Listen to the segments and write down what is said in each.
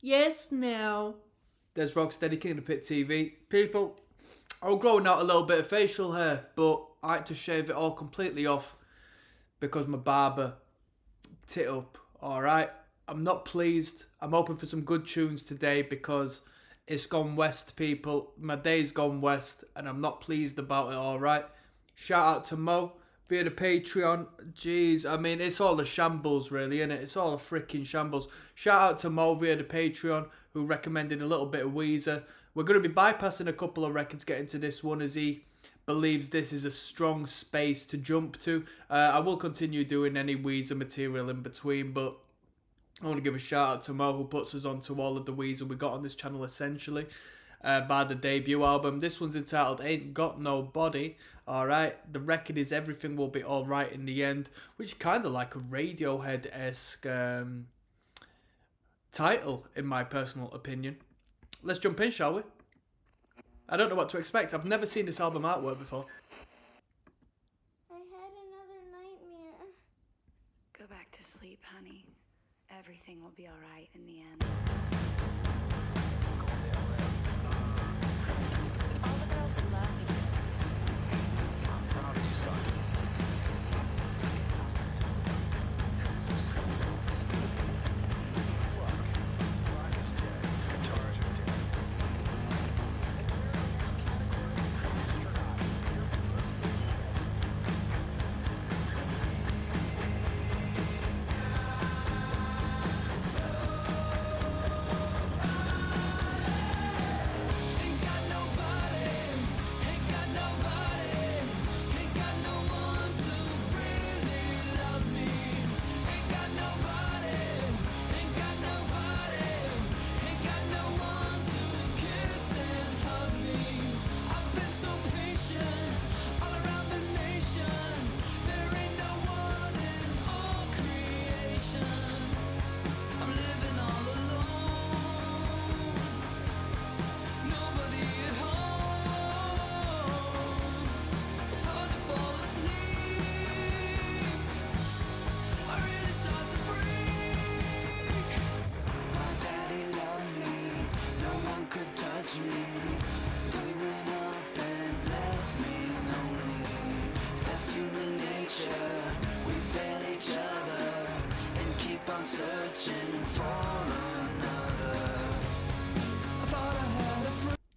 Yes, now. There's Rocksteady, King of the Pit TV. People, I'm growing out a little bit of facial hair, but I had to shave it all completely off because my barber tit up, alright? I'm not pleased. I'm hoping for some good tunes today because it's gone west, people. My day's gone west and I'm not pleased about it, alright? Shout out to Mo via the Patreon. Jeez, I mean, it's all a shambles, really, isn't it? It's all a freaking shambles. Shout out to Mo via the Patreon who recommended a little bit of Weezer. We're going to be bypassing a couple of records getting to this one as he believes this is a strong space to jump to. I will continue doing any Weezer material in between, but I want to give a shout out to Mo who puts us on to all of the Weezer we got on this channel essentially by the debut album. This one's entitled Ain't Got No Body. Alright, the record is Everything Will Be Alright in the End, which is kind of like a Radiohead-esque title in my personal opinion. Let's jump in, shall we? I don't know what to expect. I've never seen this album artwork before. I had another nightmare. Go back to sleep, honey. Everything will be alright in the end. All the girls that love me. How did you sign? It's so simple. Look, rock is dead. Guitars are dead.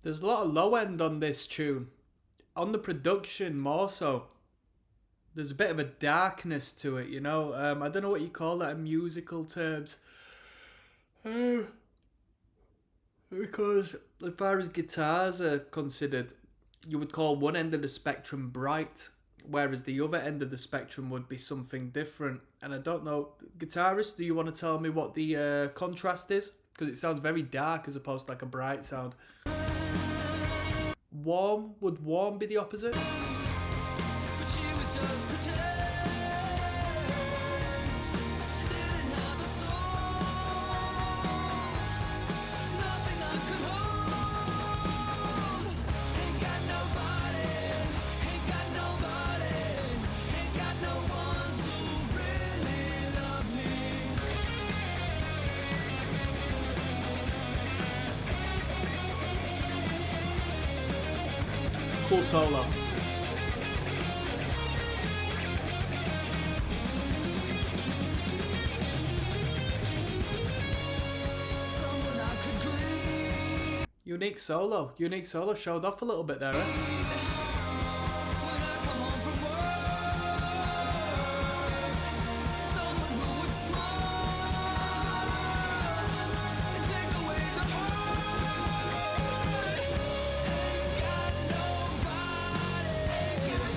There's a lot of low end on this tune. On the production, more so. There's a bit of a darkness to it, you know. I don't know what you call that in musical terms. Because as far as guitars are considered, you would call one end of the spectrum bright, whereas the other end of the spectrum would be something different. And I don't know, guitarist, do you want to tell me what the contrast is? Because it sounds very dark as opposed to like a bright sound. Warm, would warm be the opposite? But she was just pretend. She didn't have a soul. Nothing I could hold. Ain't got nobody. Ain't got nobody. Ain't got no one to really love me. Cool solo. Someone I could grieve. Unique solo. Unique solo showed off a little bit there, eh? When I come home from work, someone who would smile and take away the hurt. Ain't got nobody. Ain't got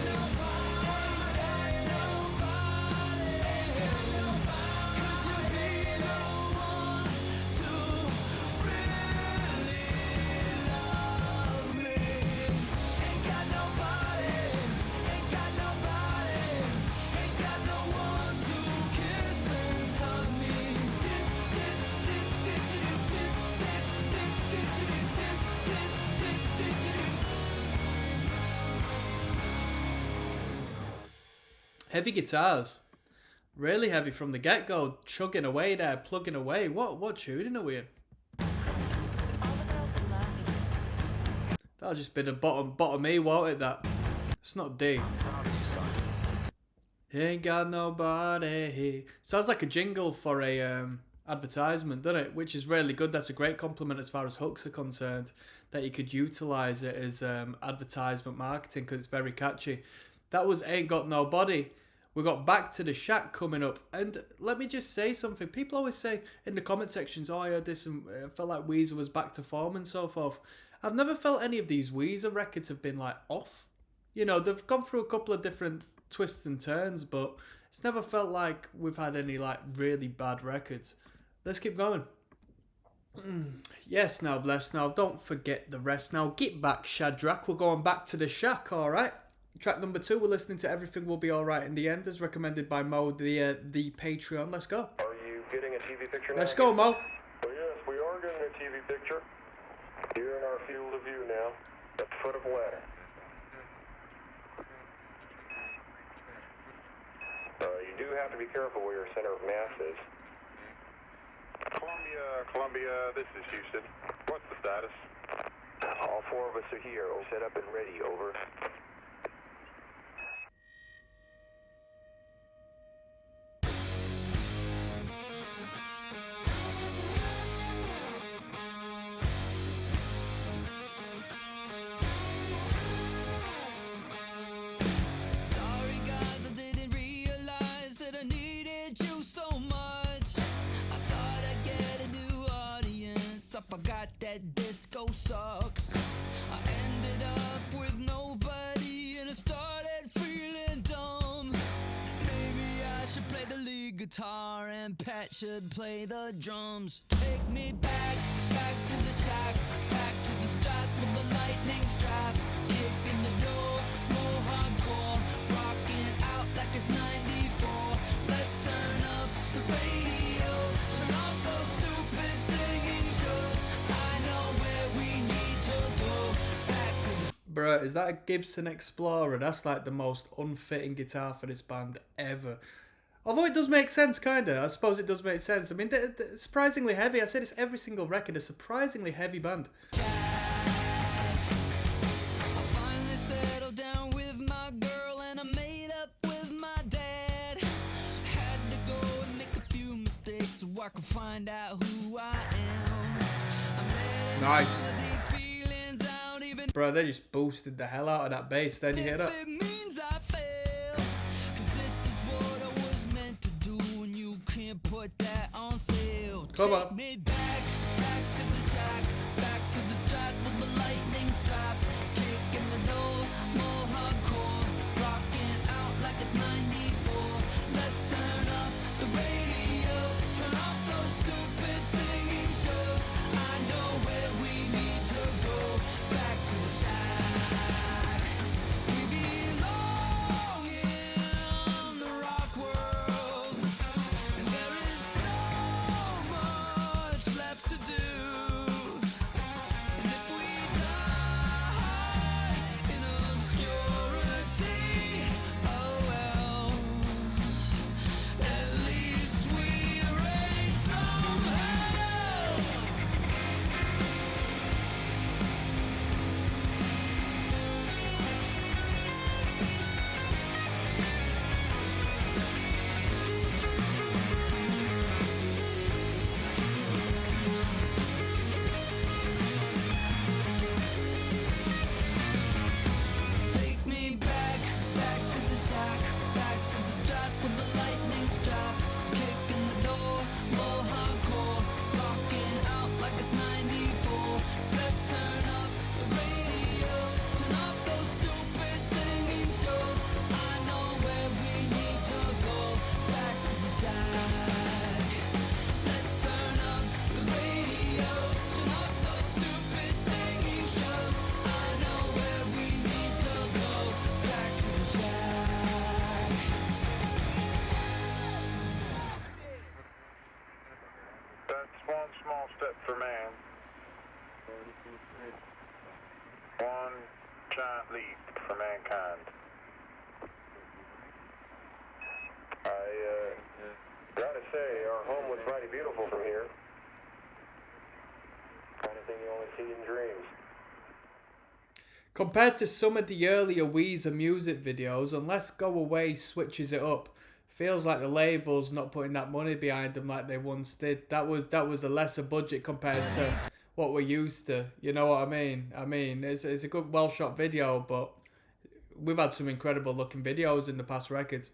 nobody. Could you be the one to really love me? Ain't got nobody, ain't got nobody, ain't got no one to kiss and hug me. Heavy guitars. Really heavy from the get-go. Chugging away there, plugging away. What tuning are we in? That'll just be the bottom E, won't it? That. It's not D. Proud of you, son. Ain't got nobody. Sounds like a jingle for a advertisement, doesn't it? Which is really good. That's a great compliment as far as hooks are concerned. That you could utilise it as advertisement marketing because it's very catchy. That was Ain't Got Nobody. We got Back to the Shack coming up. And let me just say something. People always say in the comment sections, oh, I heard this and I felt like Weezer was back to form and so forth. I've never felt any of these Weezer records have been like off. You know, they've gone through a couple of different twists and turns, but it's never felt like we've had any like really bad records. Let's keep going. Yes, now bless. Now don't forget the rest. Now get back, Shadrach. We're going back to the shack, all right. Track number 2. We're listening to Everything Will Be Alright in the End, as recommended by Mo, the Patreon. Let's go. Are you getting a TV picture now? Let's go, Mo. Oh, yes, we are getting a TV picture. You're in our field of view now, at the foot of the ladder. You do have to be careful where your center of mass is. Columbia, this is Houston. What's the status? All 4 of us are here, all set up and ready, over. Sorry guys, I didn't realize that I needed you so much. I thought I'd get a new audience. I forgot that disco sucks. I ended up with nobody and I started feeling dumb. Maybe I should play the lead guitar and Pat should play the drums. Take me back, back to the shack, back to the strap with the lightning strap. Kicking the door, more hardcore, rocking out like it's 94. Let's turn up the radio, turn off those stupid singing shows. I know where we need to go, back to the Bruh, is that a Gibson Explorer? That's like the most unfitting guitar for this band ever. Although it does make sense, kinda. I suppose it does make sense. I mean, they're surprisingly heavy. I say this every single record. A surprisingly heavy band. I finally settled down with my girl and I made up with my dad. Had to go and make a few mistakes so I could find out who I am. I'm letting Nice. all of these feelings out, even Bro, they just boosted the hell out of that bass. Then you hear that? if it means I fail. 'Cause this is what I was meant to do and you can't put that on sale. Come Take on. me back, back to the shack, back to the strap with the lightning strap. Kicking the door, more hardcore, rocking out like it's 94. Let's turn up the radio, turn off those stupid singing shows. I know where we need to go, back to the shack. We belong in the rock world, and there is so much left to do. And if we die in obscurity, oh well, at least we erase some hell. Take me back, back to the shack, back to the strap with the lightning strap. Kicking the door, more hardcore, rocking out like it's 94. Let's turn up the radio, turn off those stupid singing shows. I know where we need to go, back to the shack. Let's turn up the radio, turn off those stupid singing shows. I know where we need to go, back to the shack. That's one small step for man, one giant leap for mankind. I gotta say, our home was mighty beautiful from here. Kind of thing you only see in dreams. Compared to some of the earlier Weezer music videos, unless Go Away switches it up, feels like the label's not putting that money behind them like they once did. That was a lesser budget compared to what we're used to. You know what I mean? I mean, it's a good, well shot video, but we've had some incredible looking videos in the past records.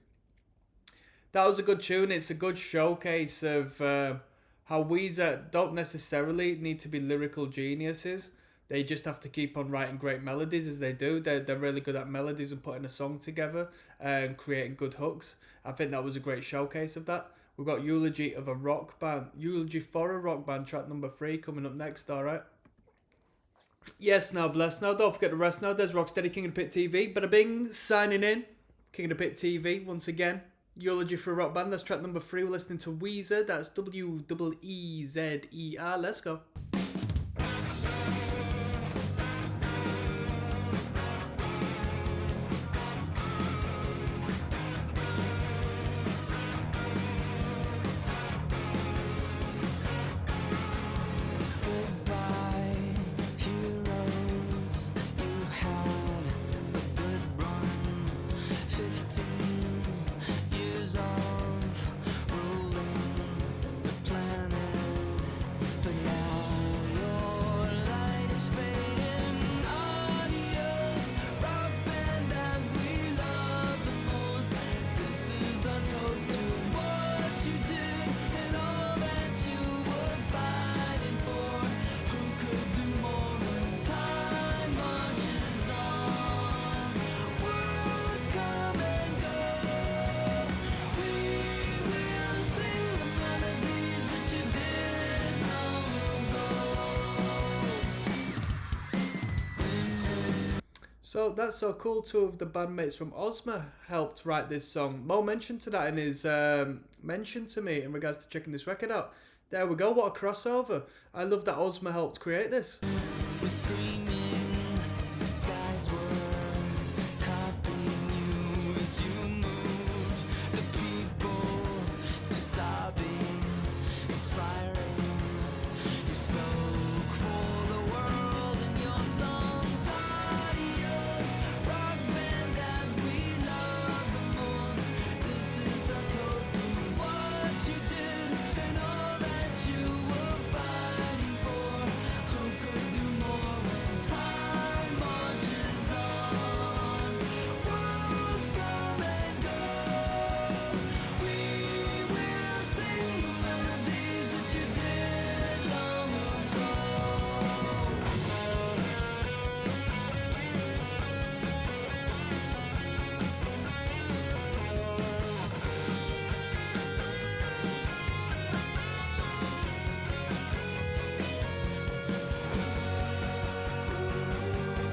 That was a good tune. It's a good showcase of how Weezer don't necessarily need to be lyrical geniuses. They just have to keep on writing great melodies as they do. They're really good at melodies and putting a song together and creating good hooks. I think that was a great showcase of that. We've got Eulogy of a Rock Band. Eulogy for a Rock Band, track number 3, coming up next, alright? Yes, now bless. Now don't forget the rest now. There's Rocksteady, King of the Pit TV. Bada bing, signing in. King of the Pit TV, once again. Eulogy for a Rock Band, that's track number 3. We're listening to Weezer. That's W-E-E-Z-E-R. Let's go. So that's so cool. 2 of the bandmates from Ozma helped write this song. Mo mentioned to that in his mention to me in regards to checking this record out. There we go, what a crossover. I love that Ozma helped create this. We're screaming, guys were copying you as you moved the people to sobbing, inspiring. You spoke for the world in your songs. Adios, rock band that we love the most. This is a toast to what you did and all that you were fighting for. Who could do more when time marches on? Worlds come and go. We will sing the melodies that you did long ago.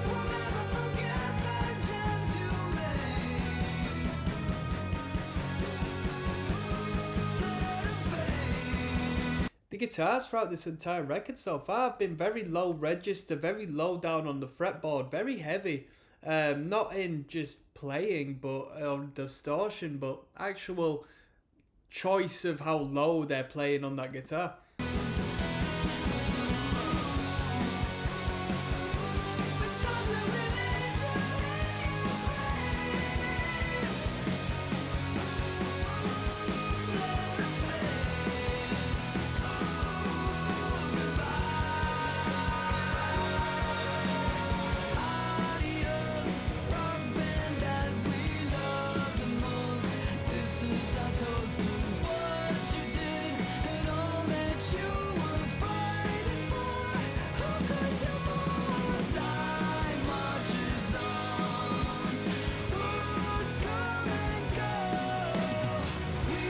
We'll never forget the gems you made. Let 'em fade. The guitars throughout this entire record so far have been very low register, very low down on the fretboard, very heavy. Not in just playing but distortion, but actual choice of how low they're playing on that guitar. It's time to religion in your brain. Let 'em fade. Oh, goodbye. Adios, rock band that we love the most. This is our toast to what you did and all that you were fighting for. Who could do more? Time marches on. Words come and go. We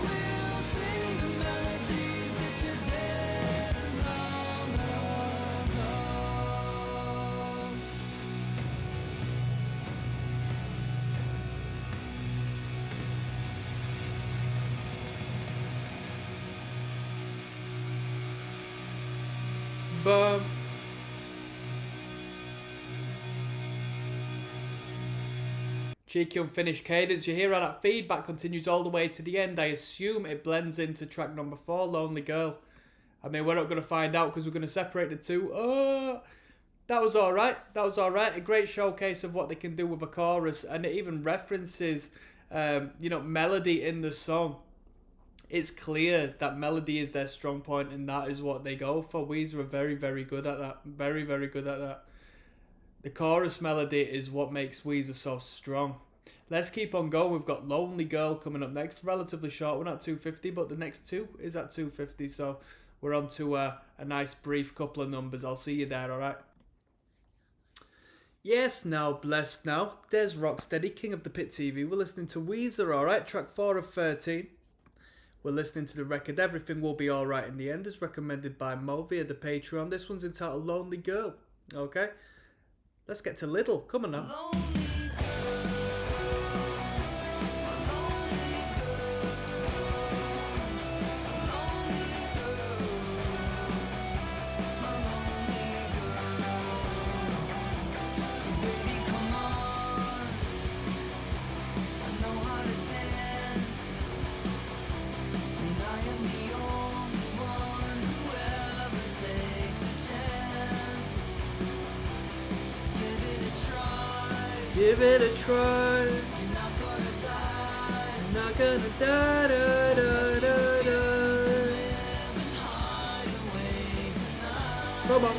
will sing the melodies that you did long ago. Bum. Cheeky unfinished cadence. You hear how that feedback continues all the way to the end. I assume it blends into track number 4, Lonely Girl. I mean, we're not going to find out because we're going to separate the two. That was alright. That was alright. A great showcase of what they can do with a chorus, and it even references, melody in the song. It's clear that melody is their strong point, and that is what they go for. Weezer are very, very good at that. Very, very good at that. The chorus melody is what makes Weezer so strong. Let's keep on going. We've got Lonely Girl coming up next. Relatively short one at 250, but the next two is at 250. So we're on to a nice brief couple of numbers. I'll see you there, alright? Yes, now, blessed now. There's Rocksteady, King of the Pit TV. We're listening to Weezer, alright? Track 4 of 13. We're listening to the record Everything Will Be Alright in the End, as recommended by Mo via the Patreon. This one's entitled Lonely Girl, okay? Let's get to Little. Come on now. Give it a try. You're not gonna die. You're not gonna die. Da, da, da, da. Come on.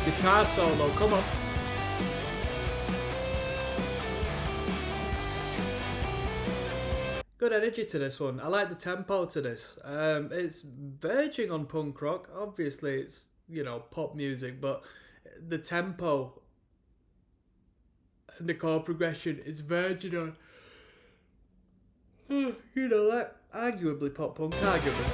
Guitar solo, come on. Good energy to this one. I like the tempo to this. It's verging on punk rock. Obviously, it's, pop music, but the tempo and the chord progression is verging on, arguably pop punk, arguably.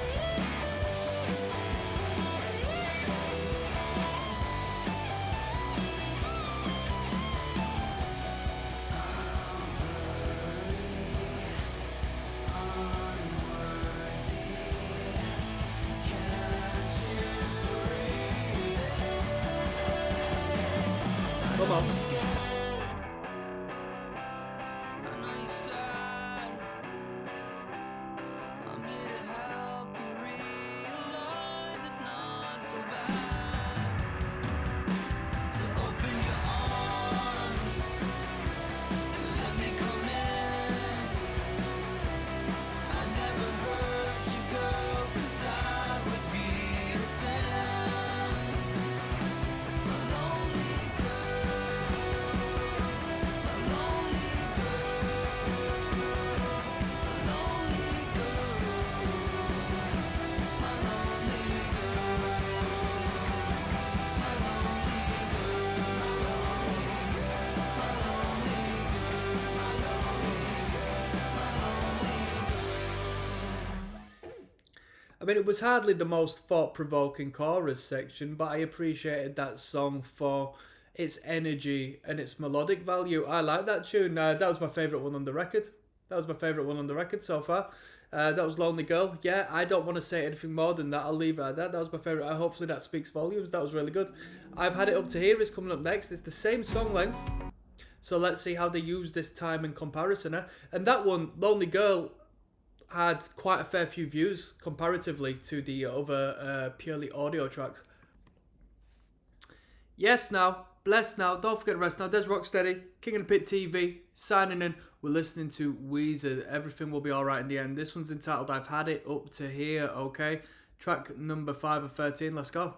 Come on. I mean, it was hardly the most thought-provoking chorus section, but I appreciated that song for its energy and its melodic value. I like that tune. That was my favourite one on the record. That was my favourite one on the record so far. That was Lonely Girl. Yeah, I don't want to say anything more than that. I'll leave it at that. That was my favourite. Hopefully that speaks volumes. That was really good. I've Had It Up to Here is coming up next. It's the same song length. So let's see how they use this time in comparison. And that one, Lonely Girl, had quite a fair few views comparatively to the other purely audio tracks. Yes now, blessed now, don't forget to rest now. There's Rocksteady, King of the Pit TV, signing in. We're listening to Weezer, Everything Will Be Alright in the End. This one's entitled I've Had It Up to Here, okay? Track number 5 of 13, let's go.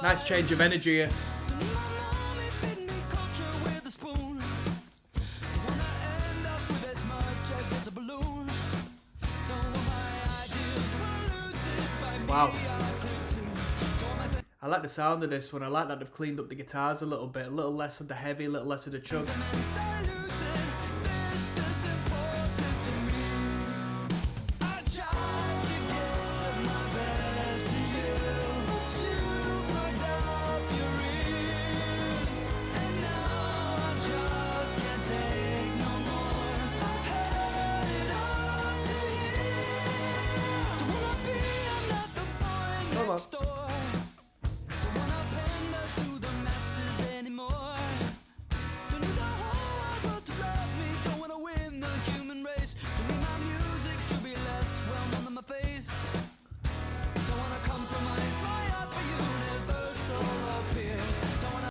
Nice change of energy here. Wow. I like the sound of this one. I like that they've cleaned up the guitars a little bit. A little less of the heavy, a little less of the chug. Come on.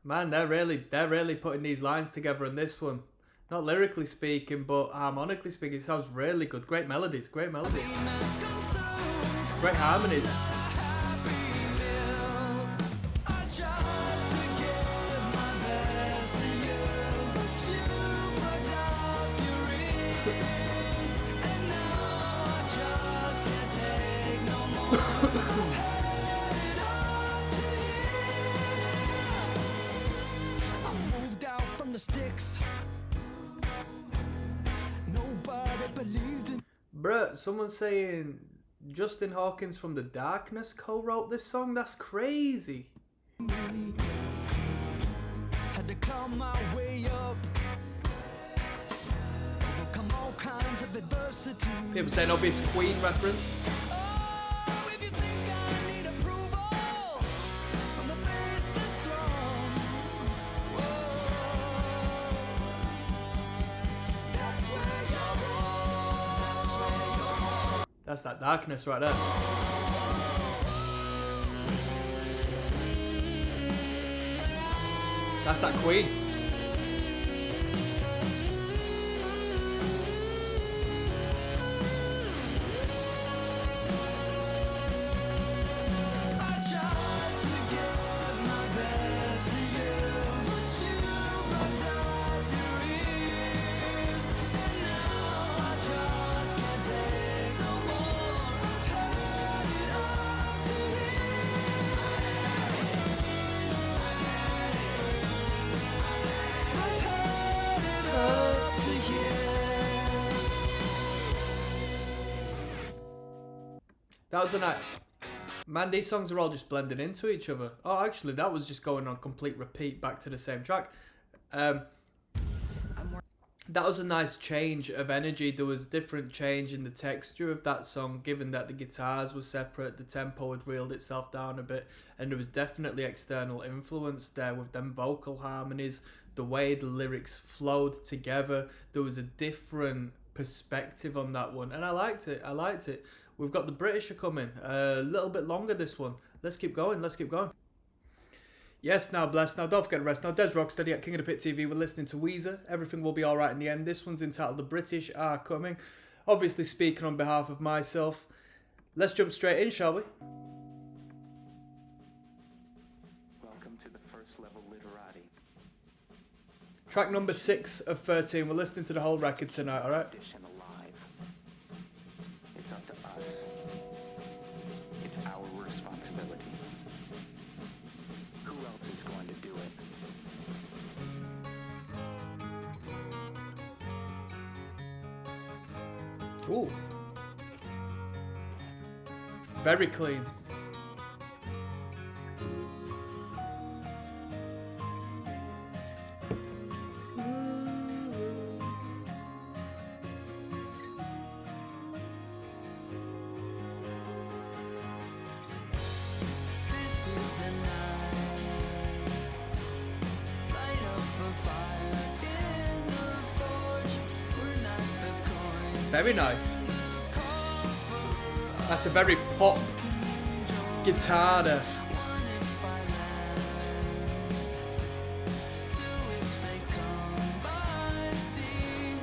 Man, they're really putting these lines together in this one. Not lyrically speaking, but harmonically speaking, it sounds really good. Great melodies, great melodies. Great harmonies. Sticks. Nobody believed in. Bruh, someone's saying Justin Hawkins from The Darkness co-wrote this song. That's crazy. Had to climb my way up. Overcome all kinds of adversity. People saying obvious Queen reference. Oh, if you think I need approval from the face that's strong. That's that darkness right there. That's that Queen. That was a night. Man, these songs are all just blending into each other. Oh, actually, that was just going on complete repeat back to the same track. That was a nice change of energy. There was different change in the texture of that song, given that the guitars were separate, the tempo had reeled itself down a bit, and there was definitely external influence there with them vocal harmonies, the way the lyrics flowed together. There was a different perspective on that one, and I liked it. We've got the British are coming. A little bit longer this one. Let's keep going. Yes, now bless. Now don't forget to rest. Now Des Rocksteady at King of the Pit TV. We're listening to Weezer. Everything will be alright in the end. This one's entitled The British Are Coming. Obviously speaking on behalf of myself. Let's jump straight in, shall we? Welcome to the first level literati. Track number 6 of 13. We're listening to the whole record tonight, alright? Edition alive. It's up to us. It's our responsibility. Who else is going to do it? Ooh. Very clean. This is the night. Light up a fire in the forge. We're not the coins. Very nice. That's a very pop guitar there. One if by land. Two if they come by sea.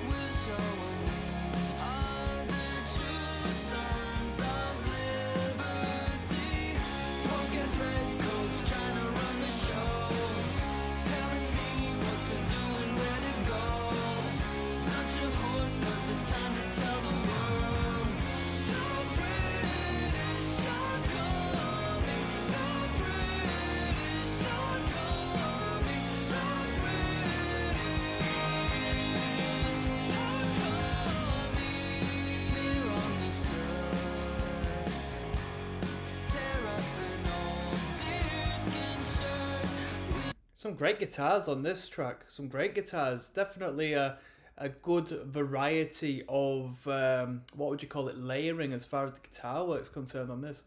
We'll show 'em we are the true sons of liberty. Punk-ass redcoats trying to run the show. Telling me what to do and where to go. Not your horse, 'cause it's time to tell the world. The British are coming. Some great guitars on this track. Some great guitars. Definitely a good variety of, what would you call it, layering as far as the guitar work's concerned on this.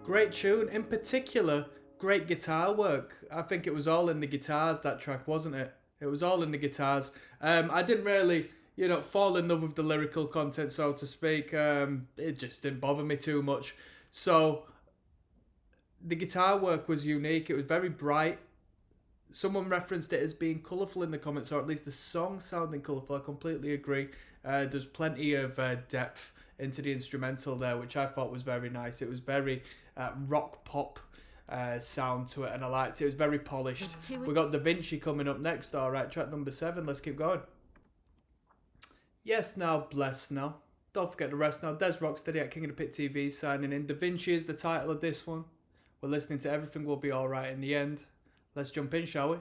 Great tune. In particular, great guitar work. I think it was all in the guitars, that track, wasn't it? It was all in the guitars. I didn't really, fall in love with the lyrical content, so to speak. It just didn't bother me too much. So, the guitar work was unique. It was very bright. Someone referenced it as being colourful in the comments, or at least the song sounding colourful. I completely agree. There's plenty of depth into the instrumental there, which I thought was very nice. It was very rock pop sound to it, and I liked it. It was very polished. We got Da Vinci coming up next. All right, track number 7. Let's keep going. Yes, now, bless now. Don't forget the rest now. Des Rocksteady at King of the Pit TV signing in. Da Vinci is the title of this one. We're listening to Everything Will Be Alright in the end. Let's jump in, shall we?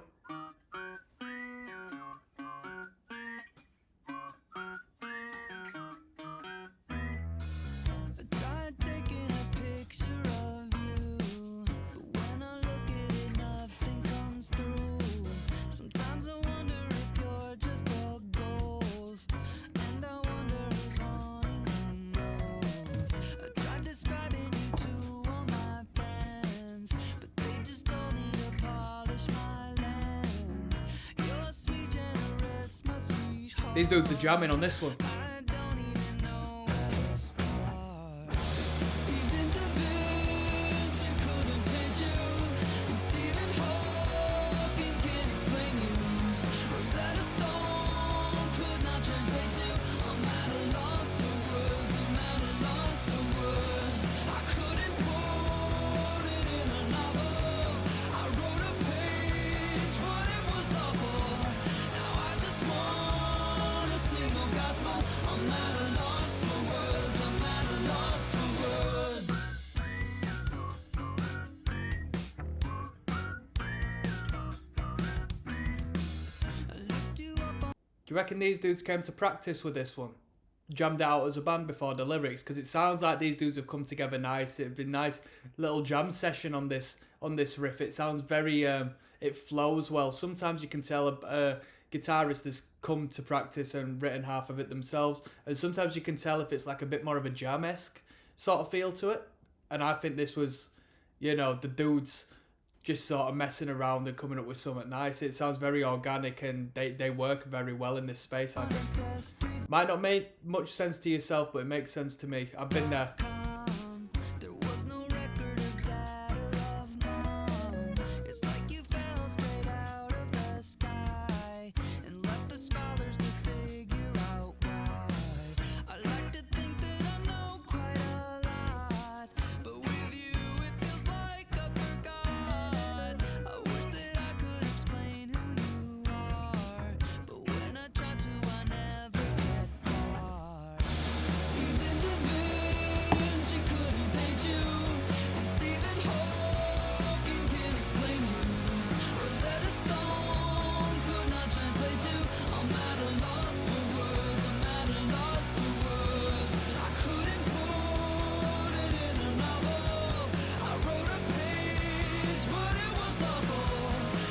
These dudes are jamming on this one. Do you reckon these dudes came to practice with this one? Jammed it out as a band before the lyrics? Because it sounds like these dudes have come together nice. It'd be a nice little jam session on this riff. It sounds very, it flows well. Sometimes you can tell a guitarist has come to practice and written half of it themselves. And sometimes you can tell if it's like a bit more of a jam-esque sort of feel to it. And I think this was, the dudes just sort of messing around and coming up with something nice. It sounds very organic, and they work very well in this space, I think. Might not make much sense to yourself, but it makes sense to me. I've been there. There was no record of dad or of mom. It's like you fell straight out of the sky and left the scholars to figure out why. I like to think that I know quite a lot, but with you it feels like I forgot. I wish that I could explain who you are, but when I try to, I never get far. Even Da Vinci couldn't paint you, and Stephen Hawking can't explain you. Rosetta Stone could not translate you. I'm at a loss for words. I'm at a loss for words. I couldn't put it in a novel. I wrote a page, but it was awful.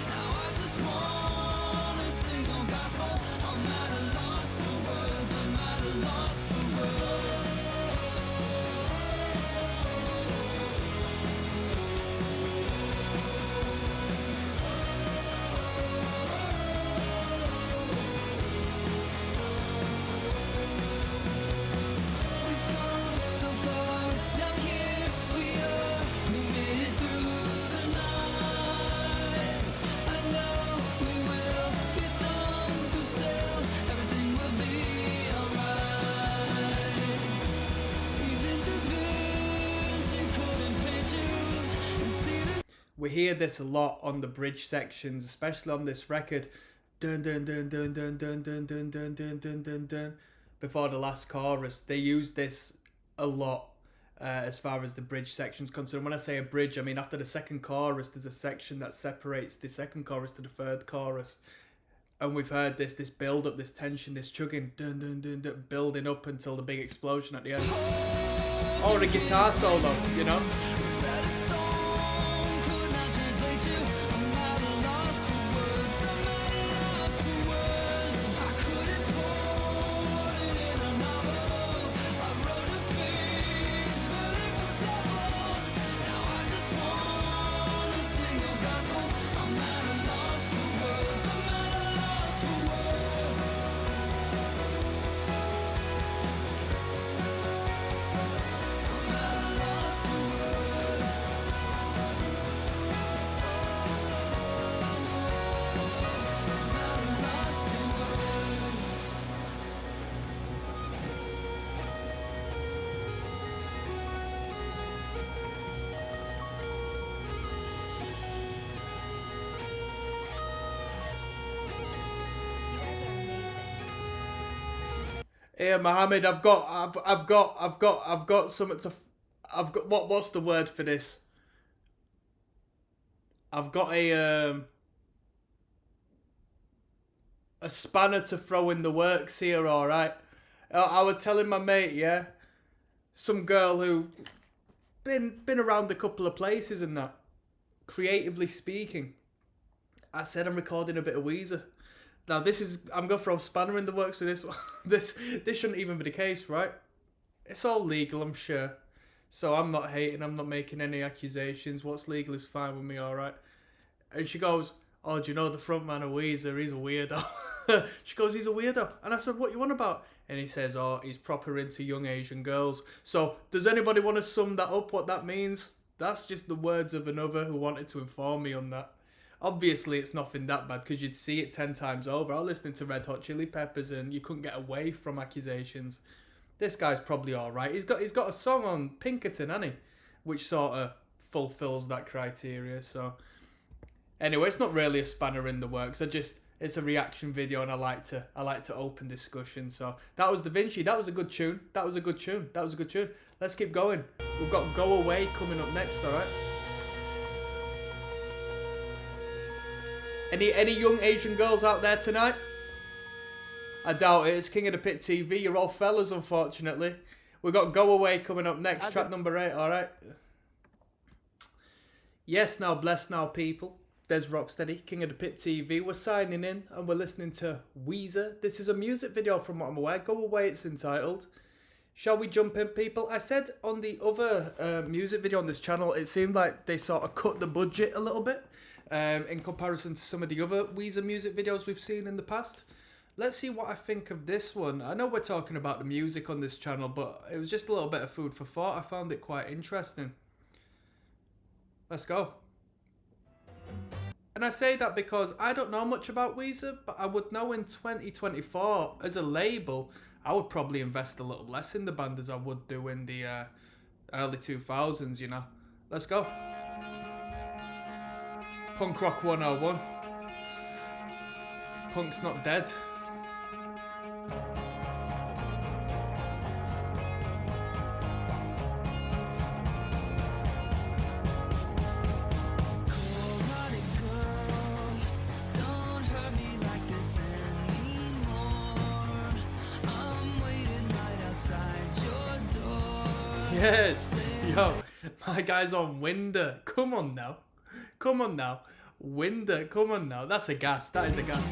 Now I just wanna sing on gospel. I'm at a loss for words. I'm at a loss for words. We've come so far, now here we are, moving through the night. I know we will be strong, 'cause still everything will be alright. Even Da Vinci couldn't paint you, and Stephen We hear this a lot on the bridge sections, especially on this record. Dun dun dun dun dun dun dun dun dun dun dun dun dun. Before the last chorus, they use this a lot as far as the bridge section's concerned. When I say a bridge, I mean after the second chorus, there's a section that separates the second chorus to the third chorus. And we've heard this build up, this tension, this chugging, dun dun dun dun, building up until the big explosion at the end. Or a guitar solo, you know? Rosetta Stone could not translate you. I'm at a loss for words. I'm at a loss for words. I couldn't put it in a novel. I wrote a page, but it was awful. Now I just wanna sing your gospel. I'm at a loss for words. I'm at a loss for words. I'm at a loss for words. I'm at a loss for words. Here, Mohammed, I've got something to. What's the word for this? I've got a spanner to throw in the works here. All right. I was telling my mate, yeah, some girl who been around a couple of places and that, creatively speaking. I said I'm recording a bit of Weezer. Now I'm gonna throw a spanner in the works with this one. This shouldn't even be the case, right? It's all legal, I'm sure. So I'm not hating, I'm not making any accusations. What's legal is fine with me, alright? And she goes, oh, do you know the front man of Weezer? He's a weirdo. She goes, he's a weirdo. And I said, what you on about? And he says, oh, he's proper into young Asian girls. So does anybody want to sum that up, what that means? That's just the words of another who wanted to inform me on that. Obviously, it's nothing that bad because you'd see it 10 times over. I was listening to Red Hot Chili Peppers and you couldn't get away from accusations. This guy's probably all right. He's got a song on Pinkerton, hasn't he? Which sort of fulfills that criteria. So anyway, it's not really a spanner in the works. It's a reaction video and I like to open discussion. So that was Da Vinci. That was a good tune. Let's keep going. We've got Go Away coming up next, all right? Any young Asian girls out there tonight? I doubt it. It's King of the Pit TV. You're all fellas, unfortunately. We've got Go Away coming up next. Track number 8, alright? Yes, now, bless now, people. There's ROCKSTEADY, King of the Pit TV. We're signing in and we're listening to Weezer. This is a music video from what I'm aware. Go Away, it's entitled. Shall we jump in, people? I said on the other music video on this channel, it seemed like they sort of cut the budget a little bit in comparison to some of the other Weezer music videos we've seen in the past. Let's see what I think of this one. I know we're talking about the music on this channel, but it was just a little bit of food for thought. I found it quite interesting. Let's go. And I say that because I don't know much about Weezer, but I would know in 2024, as a label, I would probably invest a little less in the band as I would do in the early 2000s, you know. Let's go. Punk Rock 101. Punk's not dead. Yes, yo, my guy's on Winder. Come on now. Come on now. Winder, come on now. That's a gas. That is a gas.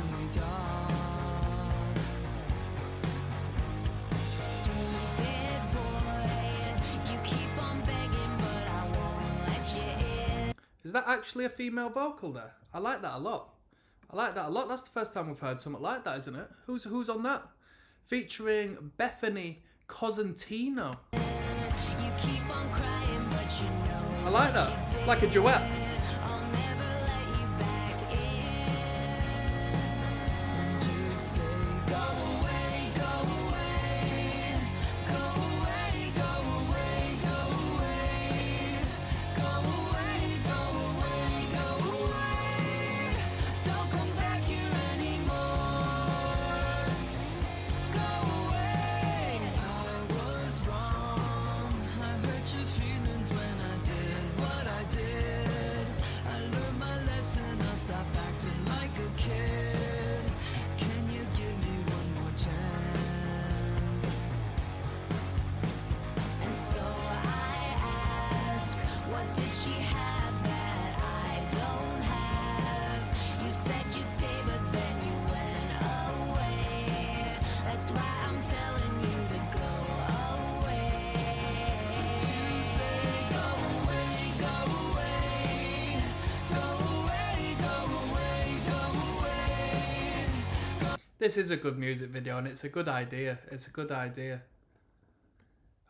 Is that actually a female vocal there? I like that a lot. I like that a lot. That's the first time we've heard something like that, isn't it? Who's on that? Featuring Bethany Cosentino. I like that. Like a duet. This is a good music video and it's a good idea. It's a good idea.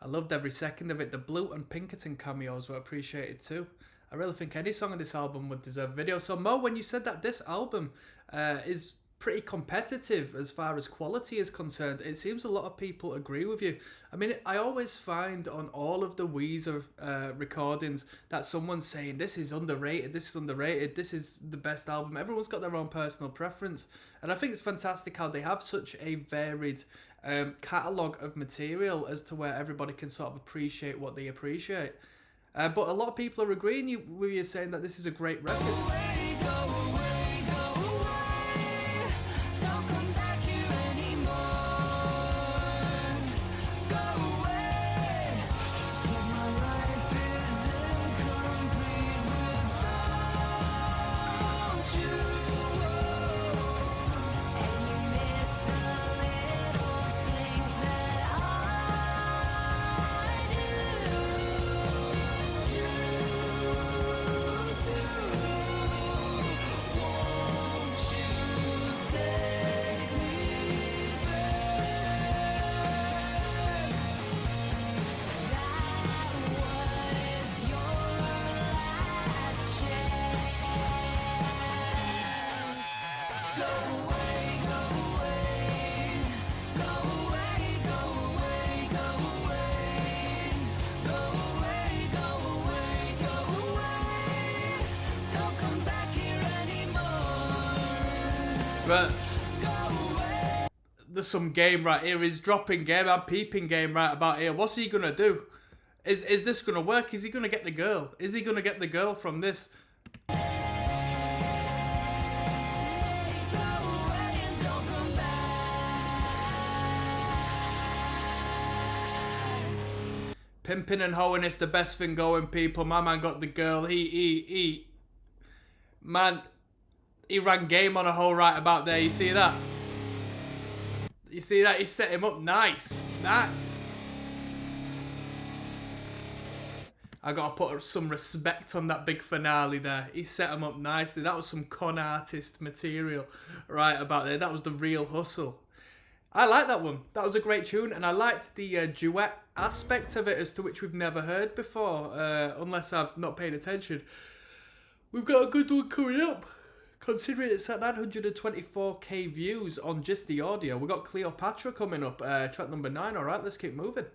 I loved every second of it. The Blue and Pinkerton cameos were appreciated too. I really think any song on this album would deserve a video. So Mo, when you said that this album is pretty competitive as far as quality is concerned, it seems a lot of people agree with you. I mean, I always find on all of the Weezer recordings that someone's saying this is underrated, this is underrated, this is the best album. Everyone's got their own personal preference. And I think it's fantastic how they have such a varied catalogue of material as to where everybody can sort of appreciate what they appreciate. But a lot of people are agreeing with you saying that this is a great record. But there's some game right here. He's dropping game. I'm peeping game right about here. What's he gonna do? Is this gonna work? Is he gonna get the girl? Is he gonna get the girl from this? Pimping and hoeing is the best thing going, people. My man got the girl. Man, he ran game on a hoe right about there. You see that? You see that? He set him up nice. Nice. I gotta put some respect on that big finale there. He set him up nicely. That was some con artist material right about there. That was the real hustle. I like that one. That was a great tune, and I liked the duet aspect of it, as to which we've never heard before, unless I've not paid attention. We've got a good one coming up, considering it's at 924k views on just the audio. We've got Cleopatra coming up, track number 9. Alright, let's keep moving.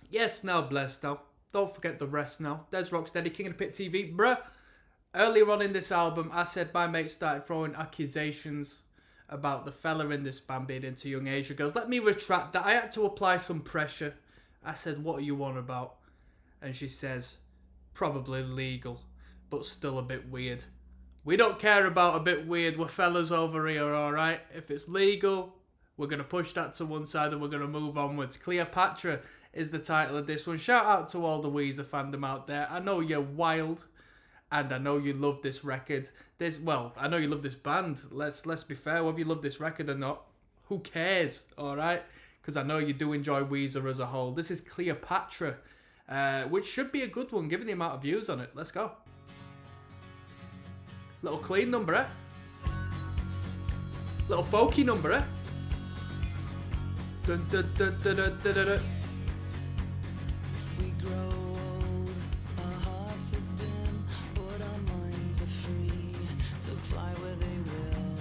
Yes, now blessed now. Don't forget the rest now. There's ROCKSTEADY, King of the Pit TV. Bruh, earlier on in this album, I said my mate started throwing accusations about the fella in this band being into young Asian girls. Let me retract that. I had to apply some pressure. I said, what are you on about? And she says, probably legal, but still a bit weird. We don't care about a bit weird. We're fellas over here, alright? If it's legal, we're going to push that to one side and we're going to move onwards. Cleopatra is the title of this one. Shout out to all the Weezer fandom out there. I know you're wild, and I know you love this record. I know you love this band. Let's be fair. Whether you love this record or not, who cares? All right, because I know you do enjoy Weezer as a whole. This is Cleopatra, which should be a good one given the amount of views on it. Let's go. Little clean number, eh? Little folky number, eh? Dun dun dun dun dun dun dun dun. We grow old, our hearts are dim, but our minds are free to fly where they will.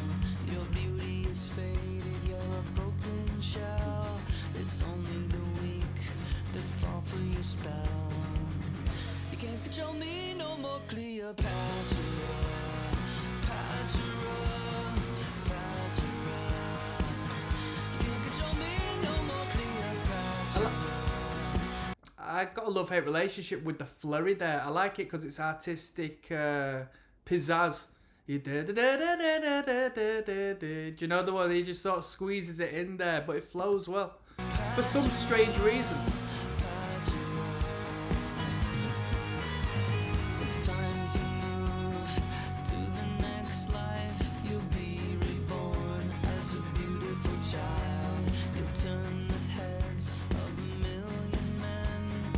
Your beauty is faded, you're a broken shell. It's only the weak that fall for your spell. You can't control me no more, Cleopatra. I got a love-hate relationship with the flurry there. I like it because it's artistic pizzazz. Do you know the one? He just sort of squeezes it in there, but it flows well for some strange reason. It's time to move to the next life. You'll be reborn as a beautiful child. You'll turn the heads of a million men.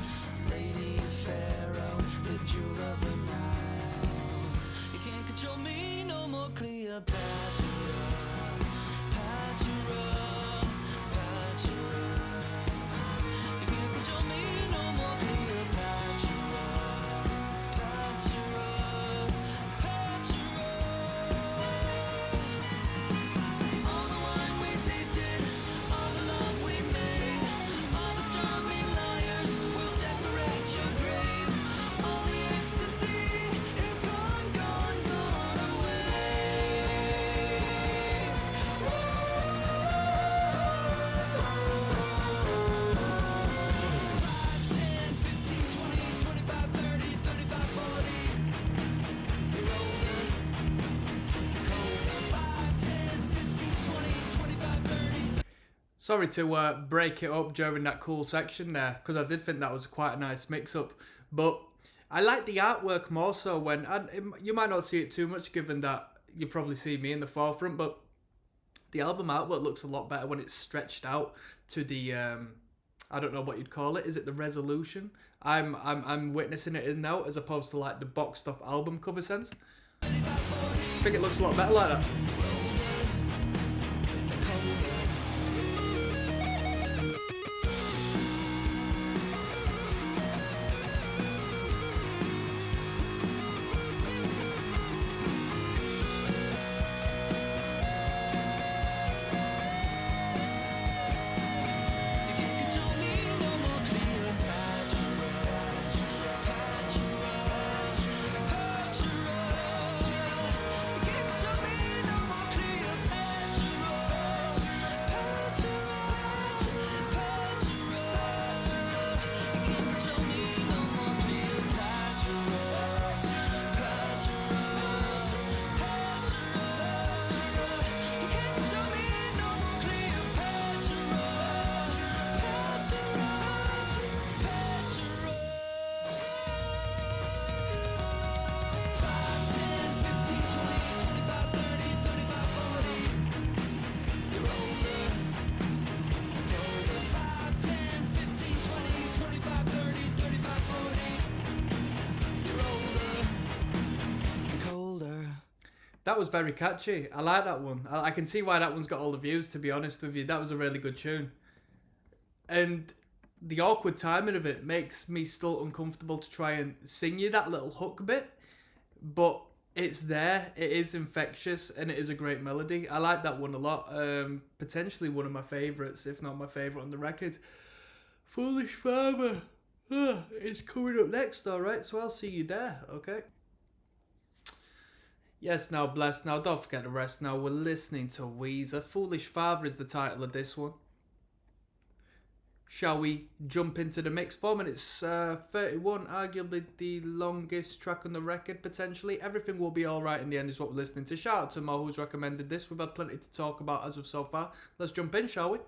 Lady Pharaoh, the jewel of the Nile. You can't control me no more, Cleopatra. Sorry to break it up during that cool section there, because I did think that was quite a nice mix-up. But I like the artwork more so when... you might not see it too much, given that you probably see me in the forefront, but the album artwork looks a lot better when it's stretched out to the... I don't know what you'd call it. Is it the resolution? I'm witnessing it in now, as opposed to like the boxed off album cover sense. I think it looks a lot better like that. That was very catchy. I like that one. I can see why that one's got all the views, to be honest with you. That was a really good tune. And the awkward timing of it makes me still uncomfortable to try and sing you that little hook bit. But it's there. It is infectious, and it is a great melody. I like that one a lot. Potentially one of my favourites, if not my favourite on the record. Foolish Father. It's coming up next, alright? So I'll see you there, okay? Yes, now blessed. Now don't forget the rest. Now we're listening to Weezer. Foolish Father is the title of this one. Shall we jump into the mix? 4 minutes 31, arguably the longest track on the record, potentially. Everything will be alright in the end is what we're listening to. Shout out to Mo who's recommended this. We've had plenty to talk about as of so far. Let's jump in, shall we?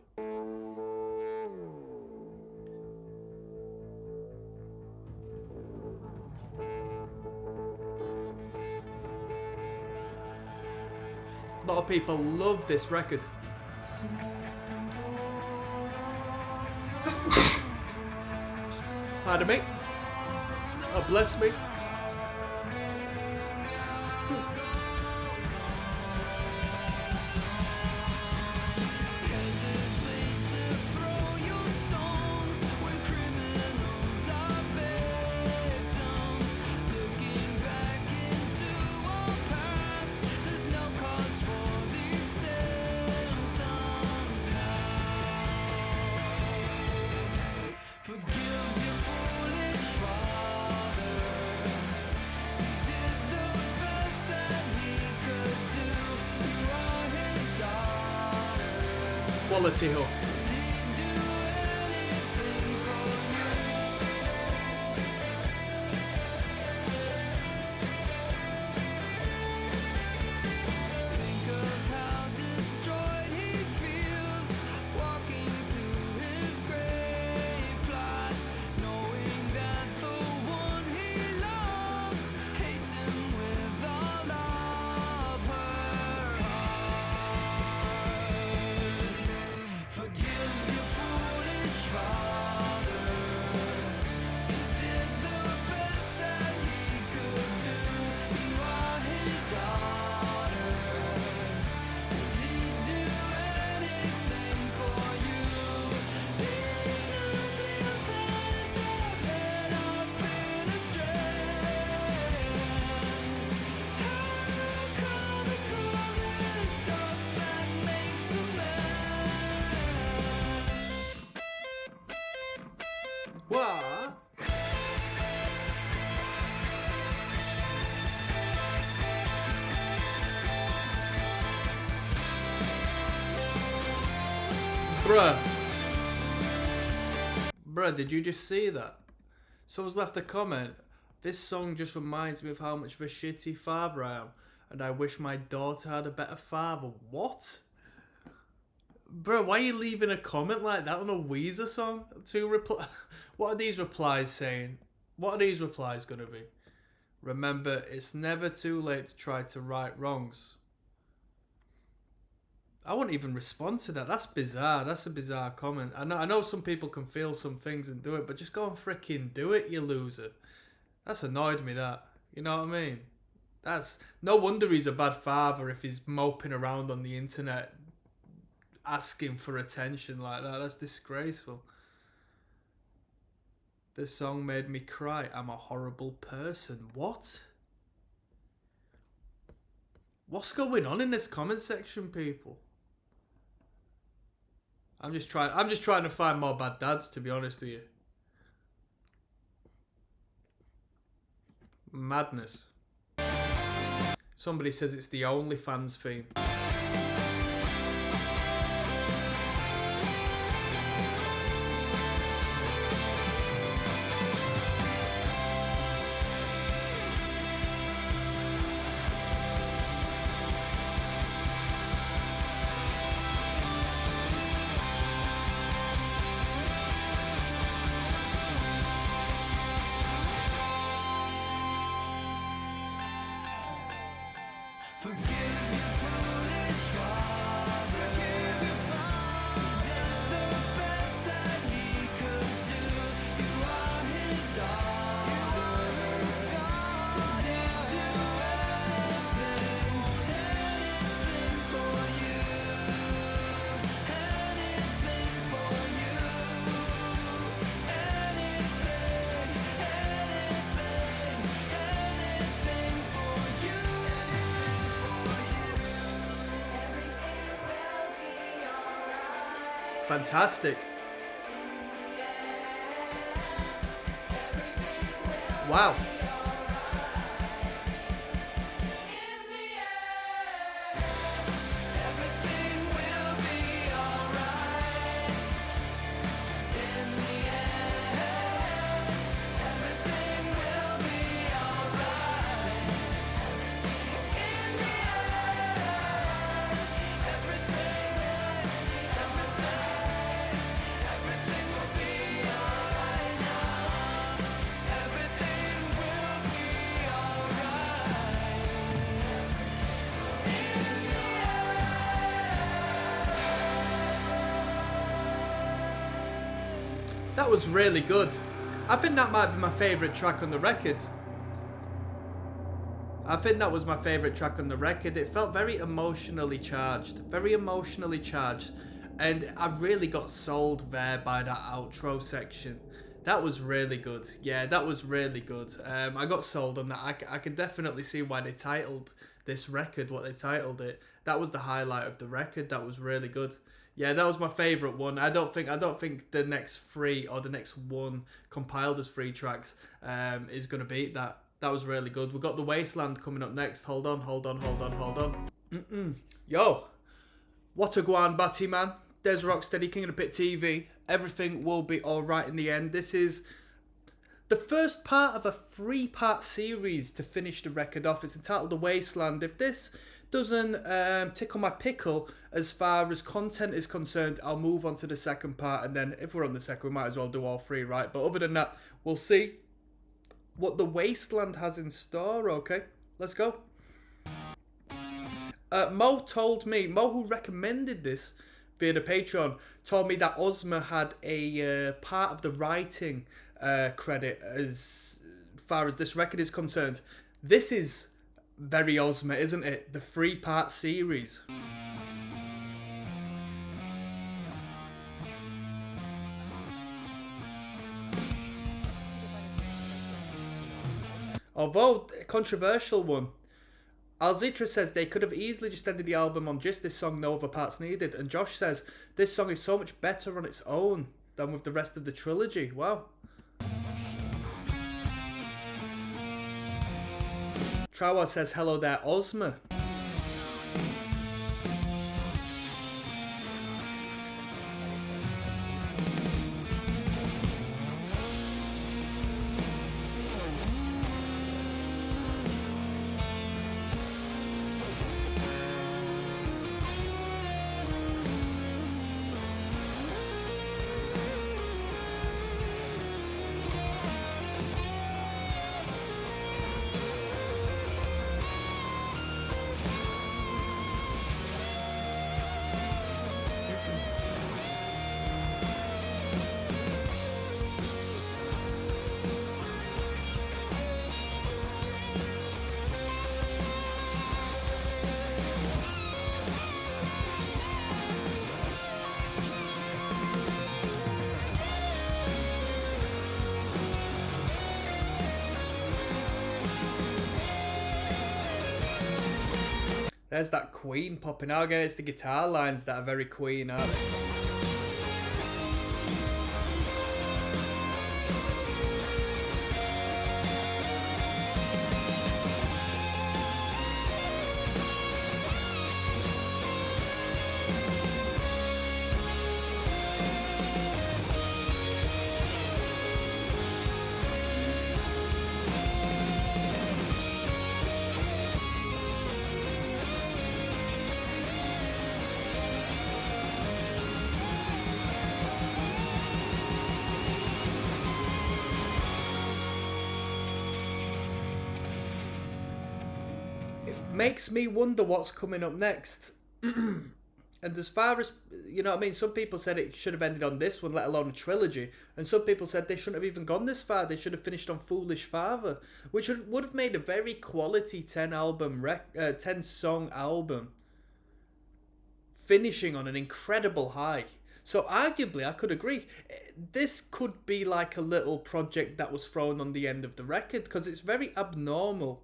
A lot of people love this record. Pardon me. Oh, bless me. Quality hook. What? Bruh, did you just see that? Someone's left a comment. This song just reminds me of how much of a shitty father I am, and I wish my daughter had a better father. What? Bro, why are you leaving a comment like that on a Weezer song? What are these replies saying? What are these replies going to be? Remember, it's never too late to try to right wrongs. I won't even respond to that. That's bizarre. That's a bizarre comment. I know some people can feel some things and do it, but just go and freaking do it, you loser. That's annoyed me, that. You know what I mean? That's no wonder he's a bad father if he's moping around on the internet asking for attention like that. That's disgraceful. This song made me cry. I'm a horrible person. What? What's going on in this comment section, people? I'm just trying to find more bad dads, to be honest with you. Madness. Somebody says it's the OnlyFans theme. fantastic. Wow. That was really good. I think that might be my favourite track on the record. I think that was my favourite track on the record. It felt very emotionally charged. Very emotionally charged. And I really got sold there by that outro section. That was really good. Yeah, that was really good. I got sold on that. I can definitely see why they titled this record what they titled it. That was the highlight of the record. That was really good. Yeah, that was my favourite one. I don't think the next 3 or the next one compiled as 3 tracks is gonna beat that. That was really good. We've got The Wasteland coming up next. Hold on. Yo, what a guan batty man. There's Rocksteady, King of the Pit TV. Everything will be alright in the end. This is the first part of a 3-part series to finish the record off. It's entitled The Wasteland. If this doesn't tickle my pickle as far as content is concerned, I'll move on to the second part, and then if we're on the second, we might as well do all 3, right? But other than that, we'll see what The Wasteland has in store, okay? Let's go. Mo who recommended this via the Patreon, told me that Ozma had a part of the writing credit as far as this record is concerned. This is very Ozma, isn't it? The 3-part series. Although, a controversial one. Alzitra says they could have easily just ended the album on just this song, no other parts needed. And Josh says this song is so much better on its own than with the rest of the trilogy. Wow. Trawa says hello there, Ozma. There's that Queen popping out again. It's the guitar lines that are very Queen, aren't they? Makes me wonder what's coming up next. And as far as, you know what I mean, some people said it should have ended on this one, let alone a trilogy. And some people said they shouldn't have even gone this far. They should have finished on Foolish Father, which would have made a very quality 10-song album, finishing on an incredible high. So arguably, I could agree. This could be like a little project that was thrown on the end of the record, because it's very abnormal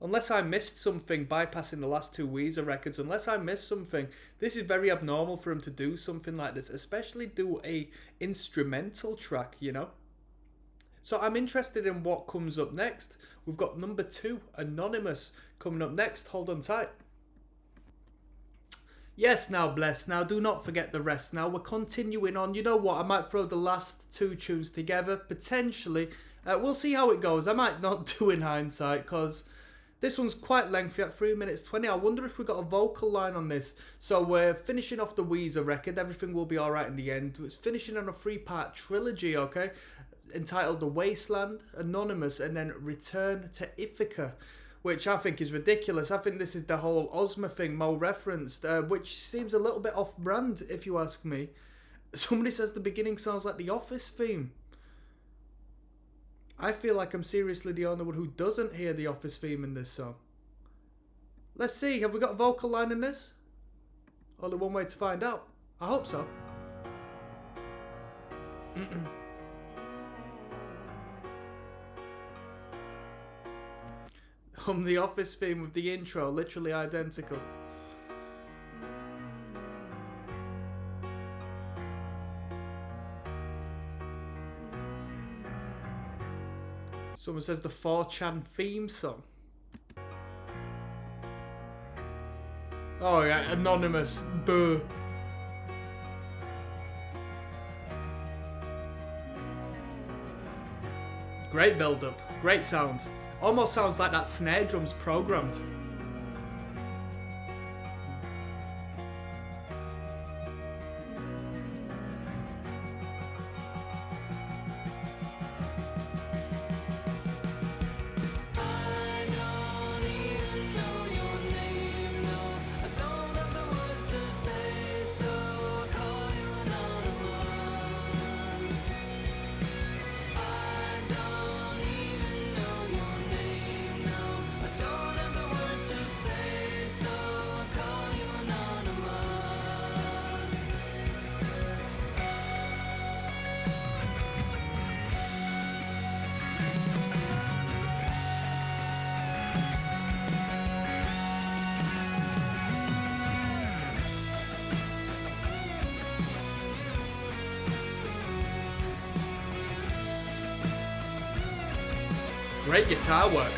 Unless I missed something bypassing the last two Weezer records, unless I missed something, this is very abnormal for him to do something like this, especially do a instrumental track, you know? So I'm interested in what comes up next. We've got number 2, Anonymous, coming up next. Hold on tight. Yes, now bless. Now do not forget the rest. Now we're continuing on. You know what? I might throw the last 2 tunes together, potentially. We'll see how it goes. I might not do in hindsight, because this one's quite lengthy at 3 minutes 20. I wonder if we got a vocal line on this. So we're finishing off the Weezer record. Everything will be alright in the end. It's finishing on a 3-part trilogy, okay? Entitled The Wasteland, Anonymous, and then Return to Ithaca, which I think is ridiculous. I think this is the whole Ozma thing Mo referenced, which seems a little bit off-brand, if you ask me. Somebody says the beginning sounds like the Office theme. I feel like I'm seriously the only one who doesn't hear the Office theme in this song. Let's see, have we got a vocal line in this? Only one way to find out. I hope so. The Office theme with the intro, literally identical. Someone says the 4chan theme song. Oh yeah, Anonymous. Duh. Great build-up. Great sound. Almost sounds like that snare drum's programmed. Great guitar work.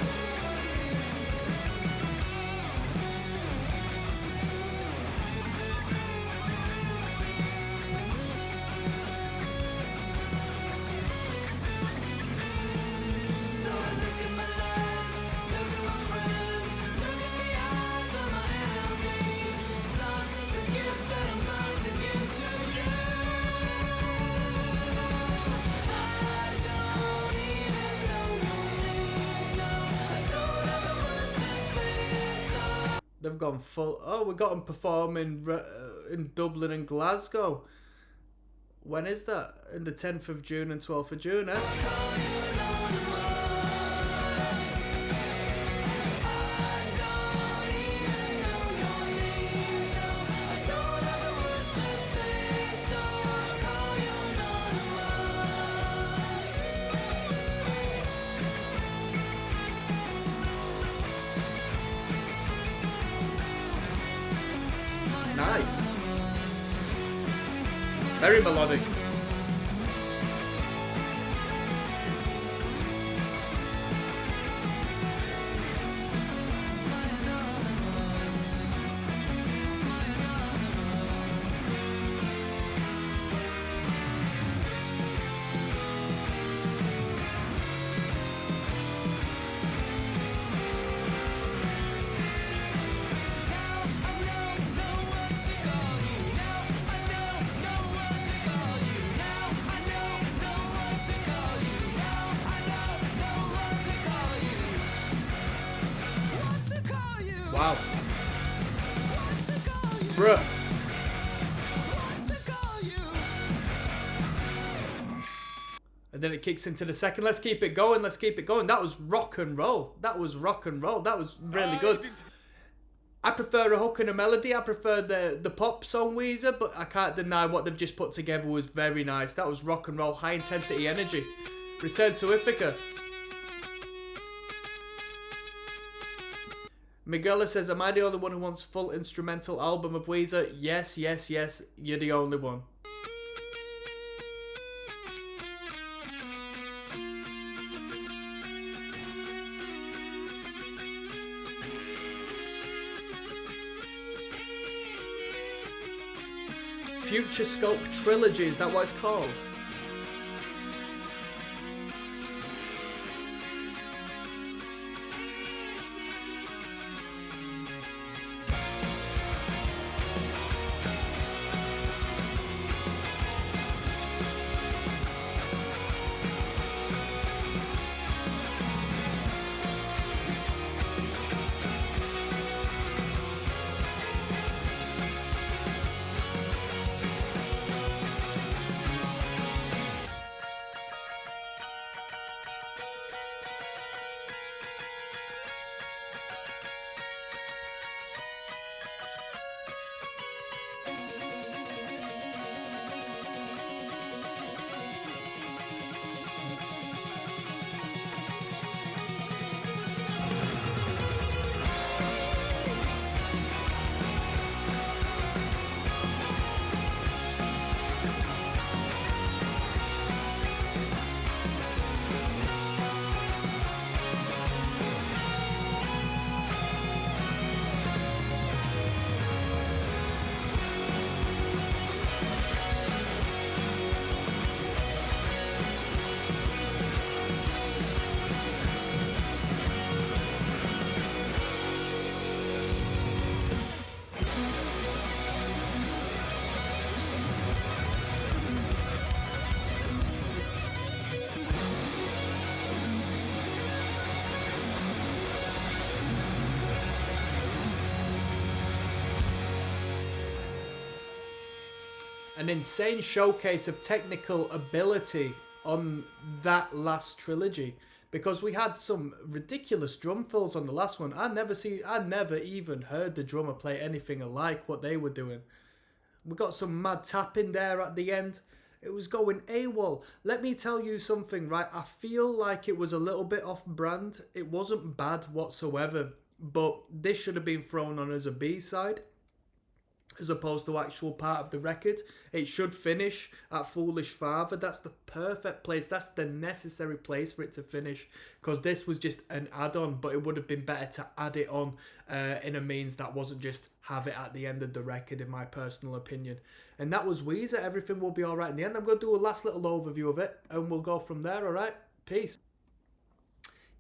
They've gone full. Oh, we got them performing in Dublin and Glasgow. When is that? In the 10th of June and 12th of June, eh? Nice. Very melodic. Wow. Bruh. And then it kicks into the second. Let's keep it going. Let's keep it going. That was rock and roll. That was rock and roll. That was really good. I prefer a hook and a melody. I prefer the pop song Weezer, but I can't deny what they've just put together was very nice. That was rock and roll, high intensity energy. Return to Ithaca. Miguela says, am I the only one who wants full instrumental album of Weezer? Yes, yes, yes, you're the only one. Future Scope Trilogy, is that what it's called? An insane showcase of technical ability on that last trilogy, because we had some ridiculous drum fills on the last one. I never even heard the drummer play anything alike what they were doing. We got some mad tapping there at the end. It was going AWOL. Let me tell you something, right? I feel like it was a little bit off brand. It wasn't bad whatsoever, but this should have been thrown on as a B-side as opposed to actual part of the record. It should finish at Foolish Father. That's the perfect place. That's the necessary place for it to finish, because this was just an add-on, but it would have been better to add it on in a means that wasn't just have it at the end of the record, in my personal opinion. And that was Weezer. Everything will be alright in the end. I'm going to do a last little overview of it, and we'll go from there, alright? Peace.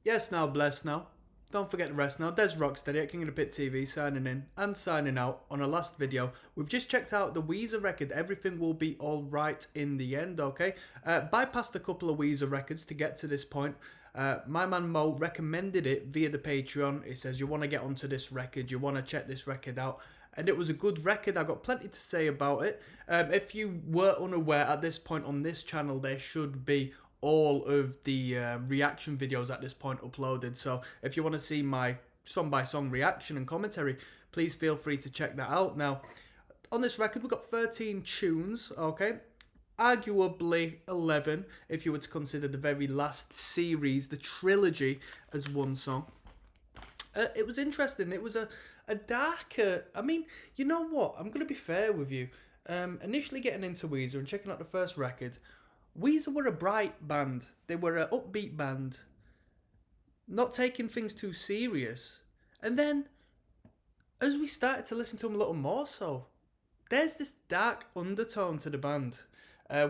Yes, now, bless now. Don't forget the rest now. Des ROCKSTEADY at King of the Pit TV signing in and signing out on a last video. We've just checked out the Weezer record. Everything will be alright in the end, okay? Bypassed a couple of Weezer records to get to this point. My man Mo recommended it via the Patreon. He says, you want to get onto this record, you want to check this record out. And it was a good record. I got plenty to say about it. If you were unaware, at this point on this channel, there should be all of the reaction videos at this point uploaded. So if you want to see my song by song reaction and commentary, please feel free to check that out. Now, on this record, we've got 13 tunes, okay? Arguably 11, if you were to consider the very last series, the trilogy, as one song. It was interesting. It was a darker... I mean, you know what? I'm going to be fair with you. Initially getting into Weezer and checking out the first record, Weezer were a bright band. They were an upbeat band, not taking things too serious. And then, as we started to listen to them a little more so, there's this dark undertone to the band,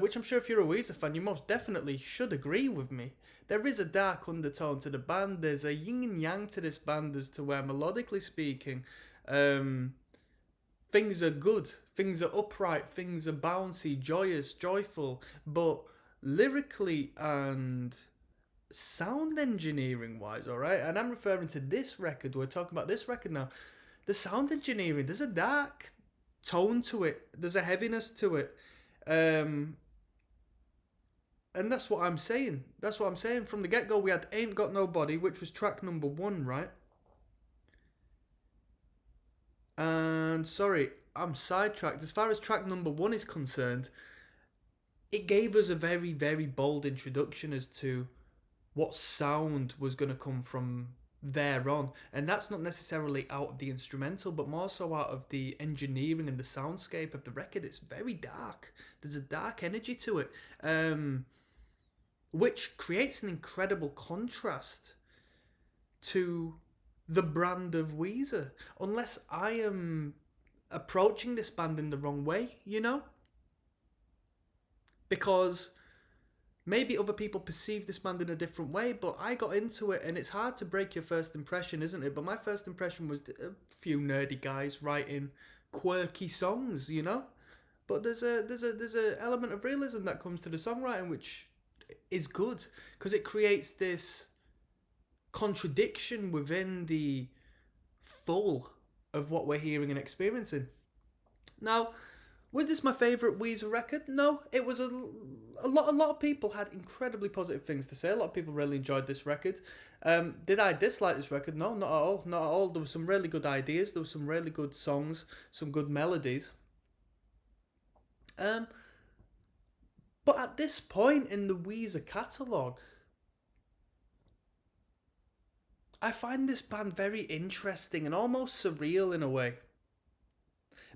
which I'm sure if you're a Weezer fan, you most definitely should agree with me. There is a dark undertone to the band. There's a yin and yang to this band as to where, melodically speaking, things are good, things are upright, things are bouncy, joyous, joyful, but lyrically and sound engineering wise, alright? And I'm referring to this record, we're talking about this record now. The sound engineering, there's a dark tone to it, there's a heaviness to it. And that's what I'm saying. That's what I'm saying. From the get-go, we had Ain't Got Nobody, which was track number 1, right? And, sorry, I'm sidetracked. As far as track number 1 is concerned, it gave us a very, very bold introduction as to what sound was going to come from thereon, and that's not necessarily out of the instrumental, but more so out of the engineering and the soundscape of the record. It's very dark. There's a dark energy to it, which creates an incredible contrast to the brand of Weezer, unless I am approaching this band in the wrong way, you know? Because maybe other people perceive this band in a different way, but I got into it, and it's hard to break your first impression, isn't it? But my first impression was a few nerdy guys writing quirky songs, you know? But there's a element of realism that comes to the songwriting, which is good, because it creates this contradiction within the full of what we're hearing and experiencing. Now, was this my favourite Weezer record? No, it was a lot of people had incredibly positive things to say. A lot of people really enjoyed this record. Did I dislike this record? No, not at all. Not at all. There were some really good ideas. There were some really good songs, some good melodies. But at this point in the Weezer catalogue, I find this band very interesting and almost surreal in a way,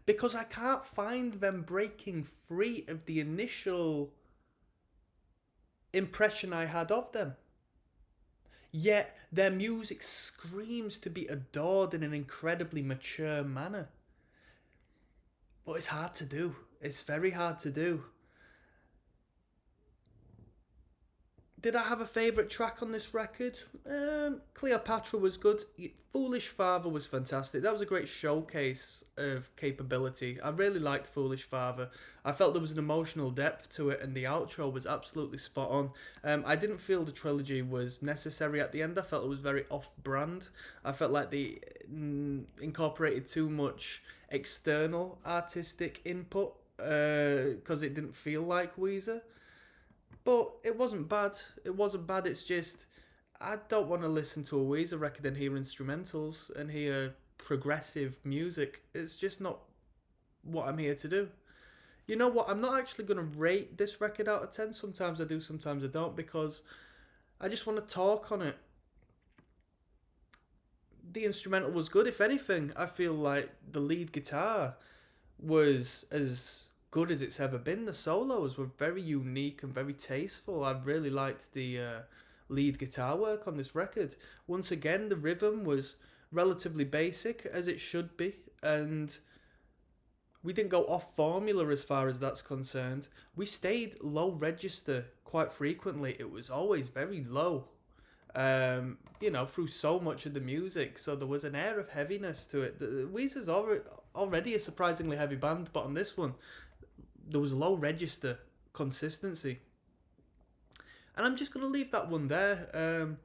because I can't find them breaking free of the initial impression I had of them. Yet their music screams to be adored in an incredibly mature manner. But it's hard to do. It's very hard to do. Did I have a favourite track on this record? Cleopatra was good. Foolish Father was fantastic. That was a great showcase of capability. I really liked Foolish Father. I felt there was an emotional depth to it, and the outro was absolutely spot on. I didn't feel the trilogy was necessary at the end. I felt it was very off-brand. I felt like they incorporated too much external artistic input because it didn't feel like Weezer. But it wasn't bad. It wasn't bad. It's just, I don't want to listen to a Weezer record and hear instrumentals and hear progressive music. It's just not what I'm here to do. You know what? I'm not actually going to rate this record out of 10. Sometimes I do, sometimes I don't, because I just want to talk on it. The instrumental was good. If anything, I feel like the lead guitar was as good as it's ever been. The solos were very unique and very tasteful. I really liked the lead guitar work on this record. Once again, the rhythm was relatively basic, as it should be, and we didn't go off formula as far as that's concerned. We stayed low register quite frequently. It was always very low, through so much of the music, so there was an air of heaviness to it. Weezer's already a surprisingly heavy band, but on this one, there was low register consistency. And I'm just going to leave that one there.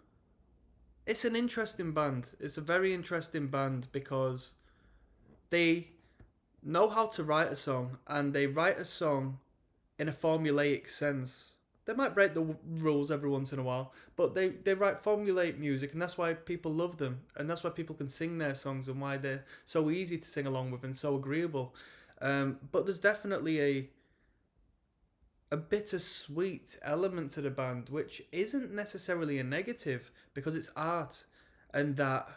It's an interesting band. It's a very interesting band because they know how to write a song, and they write a song in a formulaic sense. They might break the rules every once in a while, but they write formulaic music, and that's why people love them, and that's why people can sing their songs, and why they're so easy to sing along with and so agreeable. But there's definitely a bittersweet element to the band, which isn't necessarily a negative, because it's art, and that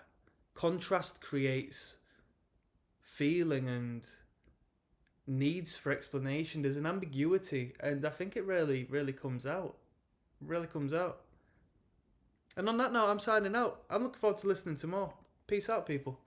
contrast creates feeling and needs for explanation. There's an ambiguity, and I think it really, really comes out. Really comes out. And on that note, I'm signing out. I'm looking forward to listening to more. Peace out, people.